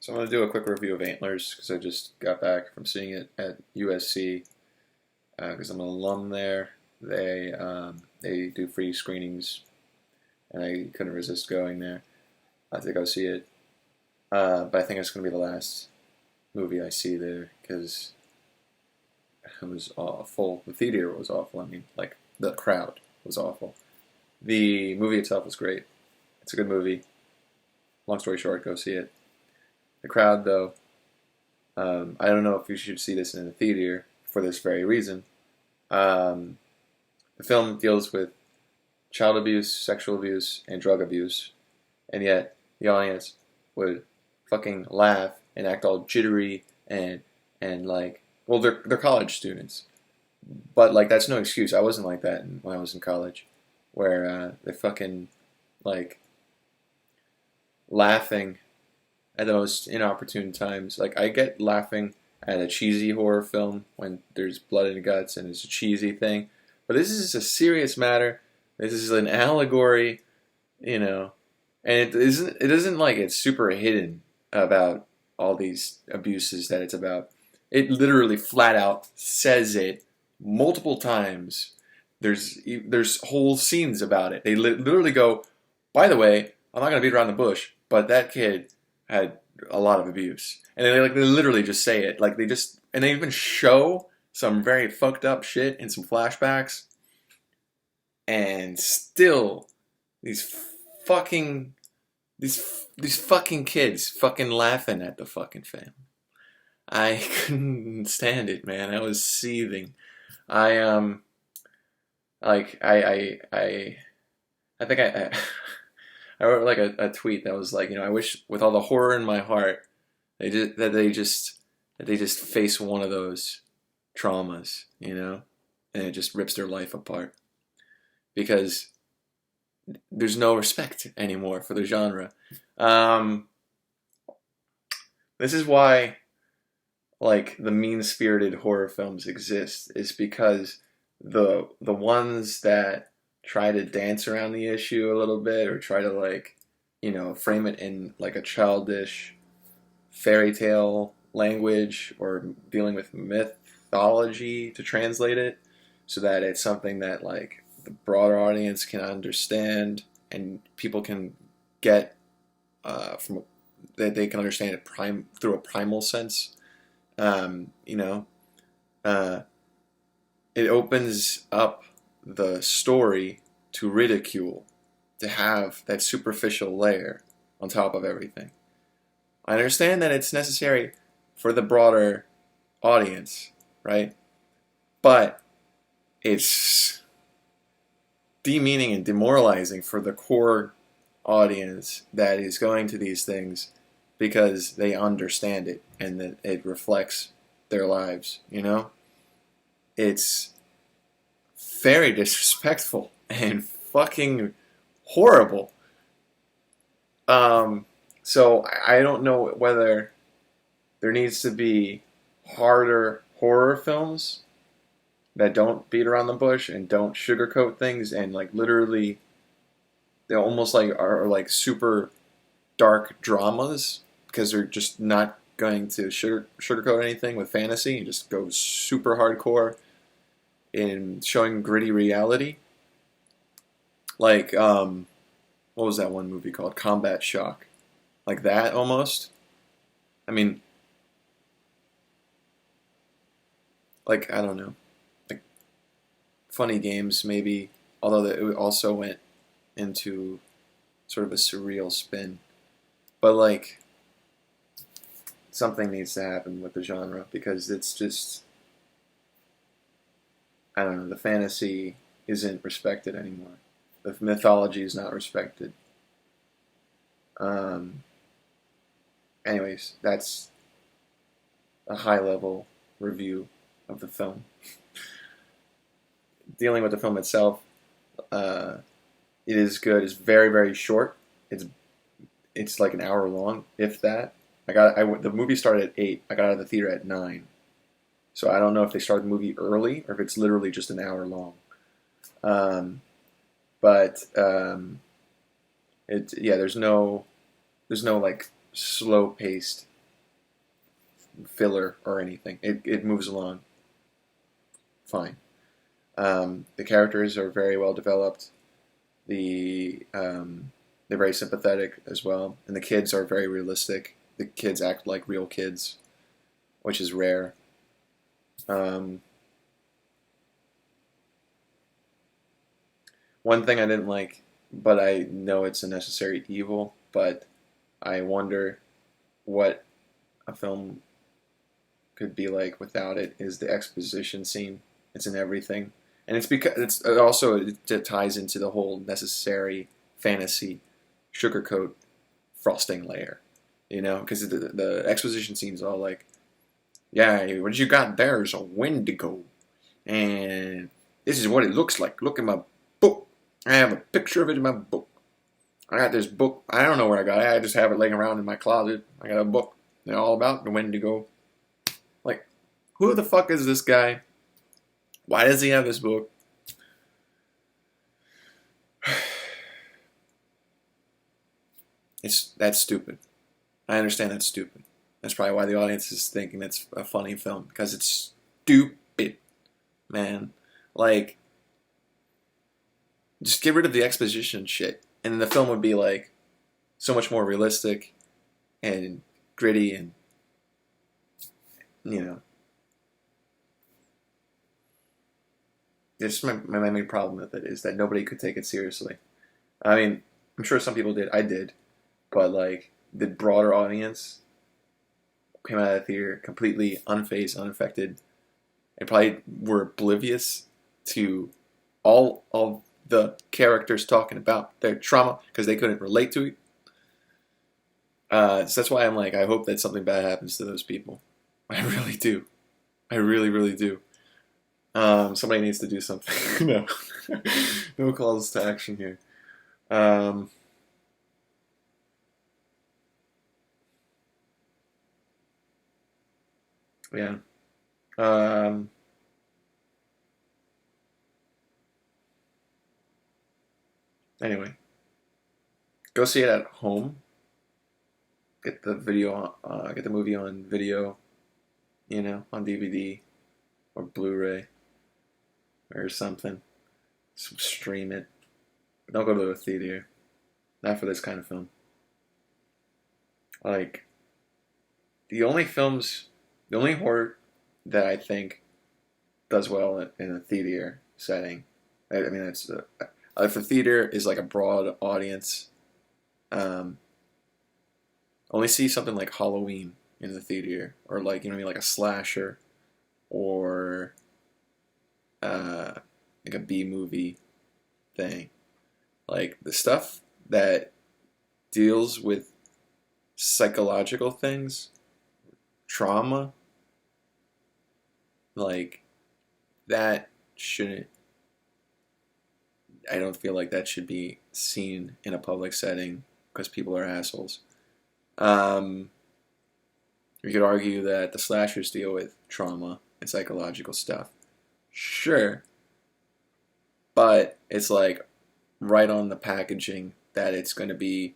So I'm going to do a quick review of Antlers because I just got back from seeing it at USC because I'm an alum there. They do free screenings, and I couldn't resist going there to go see it. But I think it's going to be the last movie I see there because it was awful. The theater was awful. I mean, like the crowd was awful. The movie itself was great. It's a good movie. Long story short, go see it. The crowd, though, I don't know if you should see this in the theater for this very reason. The film deals with child abuse, sexual abuse, and drug abuse, and yet the audience would fucking laugh and act all jittery and like, well, they're college students, but like that's no excuse. I wasn't like that when I was in college, where they fucking like laughing at the most inopportune times. Like, I get laughing at a cheesy horror film when there's blood and guts and it's a cheesy thing. But this is a serious matter. This is an allegory, and it isn't like it's super hidden about all these abuses that it's about. It literally flat out says it multiple times. There's whole scenes about it. They literally go, by the way, I'm not going to beat around the bush, but that kid had a lot of abuse, and they literally just say it, and they even show some very fucked up shit in some flashbacks, and still these fucking kids fucking laughing at the fucking film. I couldn't stand it, man. I was seething. I like I think I wrote like a tweet that was like, I wish with all the horror in my heart, they just face one of those traumas, and it just rips their life apart because there's no respect anymore for the genre. This is why like the mean-spirited horror films exist, is because the ones that try to dance around the issue a little bit, or try to frame it in like a childish fairy tale language, or dealing with mythology to translate it so that it's something that like the broader audience can understand and people can get from that they can understand it through a primal sense. It opens up the story to ridicule, to have that superficial layer on top of everything. I understand that it's necessary for the broader audience, right? But it's demeaning and demoralizing for the core audience that is going to these things because they understand it and that it reflects their lives, It's very disrespectful and fucking horrible. So I don't know whether there needs to be harder horror films that don't beat around the bush and don't sugarcoat things, and like literally they almost like are like super dark dramas because they're just not going to sugarcoat anything with fantasy and just go super hardcore in showing gritty reality. Like, what was that one movie called? Combat Shock. Like that, almost. I mean, like, I don't know. Like, Funny Games, maybe. Although it also went into sort of a surreal spin. But, like, something needs to happen with the genre because it's just, I don't know, the fantasy isn't respected anymore. The mythology is not respected. Anyways, that's a high-level review of the film. Dealing with the film itself, it is good. It's very, very short. It's like an hour long, if that. The movie started at 8. I got out of the theater at 9. So I don't know if they started the movie early or if it's literally just an hour long. There's no like slow paced filler or anything. It moves along fine. The characters are very well developed. They're very sympathetic as well, and the kids are very realistic. The kids act like real kids, which is rare. Um, One thing I didn't like, but I know it's a necessary evil, but I wonder what a film could be like without it, is the exposition scene. It's in everything. And it's because it ties into the whole necessary fantasy sugarcoat frosting layer, because the exposition scene is all like, yeah, what you got there is a Wendigo, and this is what it looks like. Look at my book. I have a picture of it in my book. I got this book. I don't know where I got it. I just have it laying around in my closet. I got a book. They're all about the Wendigo. Like, who the fuck is this guy? Why does he have this book? That's stupid. I understand that's stupid. That's probably why the audience is thinking it's a funny film, because it's stupid, man. Like, just get rid of the exposition shit, and the film would be like so much more realistic and gritty, and just my main problem with it is that nobody could take it seriously. I mean, I'm sure some people did. I did, but like the broader audience came out of the theater completely unfazed, unaffected, and probably were oblivious to all of the characters talking about their trauma because they couldn't relate to it. So that's why I'm like, I hope that something bad happens to those people. I really do. I really, really do. Somebody needs to do something. No. No calls to action here. Yeah. Anyway, go see it at home. Get the get the movie on video, on DVD or Blu-ray or something. Stream it. But don't go to the theater. Not for this kind of film. Like, the only horror that I think does well in a theater setting, I mean, that's if the theater is like a broad audience, only see something like Halloween in the theater, or like, like a slasher, or like a B movie thing. Like the stuff that deals with psychological things, trauma, like that shouldn't. I don't feel like that should be seen in a public setting because people are assholes. You could argue that the slashers deal with trauma and psychological stuff. Sure. But it's like right on the packaging that it's going to be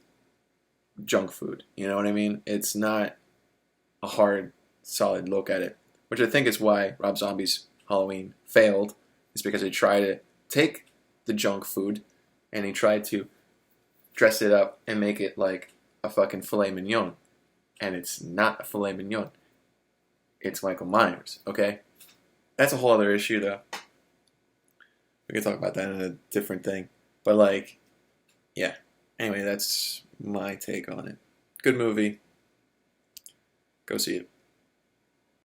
junk food. You know what I mean? It's not a hard, solid look at it. Which I think is why Rob Zombie's Halloween failed. Is because they tried to take the junk food and he tried to dress it up and make it like a fucking filet mignon. And it's not a filet mignon. It's Michael Myers, okay? That's a whole other issue, though. We can talk about that in a different thing. But, like, yeah. Anyway, that's my take on it. Good movie. Go see it.